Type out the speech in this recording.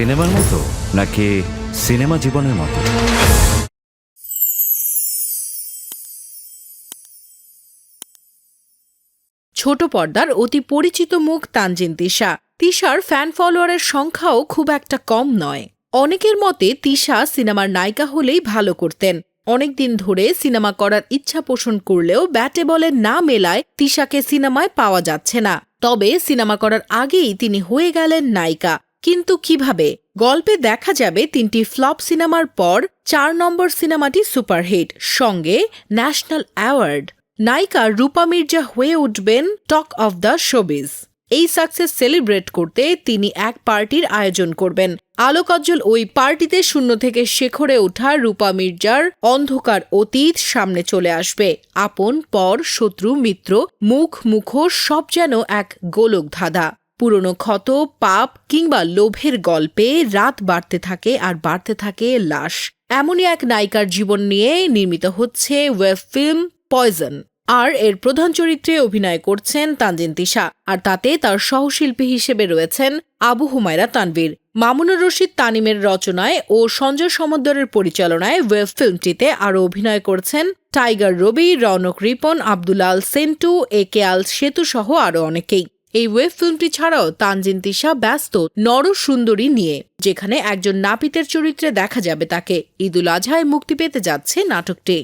সিনেমার মতো নাকি সিনেমা জীবনের মতো? ছোট পর্দার অতি পরিচিত মুখ তানজিন তিশা। তিশার ফ্যান ফলোয়ারের সংখ্যাও খুব একটা কম নয়। অনেকের মতে তিশা সিনেমার নায়িকা হলেই ভালো করতেন। অনেকদিন ধরে সিনেমা করার ইচ্ছা পোষণ করলেও ব্যাটে বলে না মেলায় তিশাকে সিনেমায় পাওয়া যাচ্ছে না। তবে সিনেমা করার আগেই তিনি হয়ে গেলেন নায়িকা। কিন্তু কিভাবে? গল্পে দেখা যাবে 3টি ফ্লপ সিনেমার পর 4 নম্বর সিনেমাটি সুপারহিট, সঙ্গে ন্যাশনাল অ্যাওয়ার্ড। নায়িকা রূপা মির্জা হয়ে উঠবেন টক অফ দ্য শোবিজ। এই সাকসেস সেলিব্রেট করতে তিনি এক পার্টির আয়োজন করবেন। আলোকজ্জ্বল ওই পার্টিতে শূন্য থেকে শেখরে ওঠা রূপা মির্জার অন্ধকার অতীত সামনে চলে আসবে। আপন পর, শত্রু মিত্র, মুখ মুখোশ সব যেন এক গোলক ধাঁধা। পুরনো ক্ষত, পাপ কিংবা লোভের গল্পে রাত বাড়তে থাকে আর বাড়তে থাকে লাশ। এমনই এক নায়িকার জীবন নিয়ে নির্মিত হচ্ছে ওয়েব ফিল্ম পয়জন। আর এর প্রধান চরিত্রে অভিনয় করছেন তানজিন তিশা, আর তাতে তার সহশিল্পী হিসেবে রয়েছেন আবু হুমায়রা তানভীর। মামুনুর রশিদ তানিমের রচনায় ও সঞ্জয় সমদ্দরের পরিচালনায় ওয়েব ফিল্মটিতে আরও অভিনয় করছেন টাইগার রবি, রৌনক রিপন, আব্দুল আল সেন্টু, একে আল সেতু সহ আরও অনেকেই। এই ওয়েব ফিল্মটি ছাড়াও তানজিন তিশা ব্যস্ত নরসুন্দরী নিয়ে, যেখানে একজন নাপিতের চরিত্রে দেখা যাবে তাকে। ঈদুল আজহায় মুক্তি পেতে যাচ্ছে নাটকটি।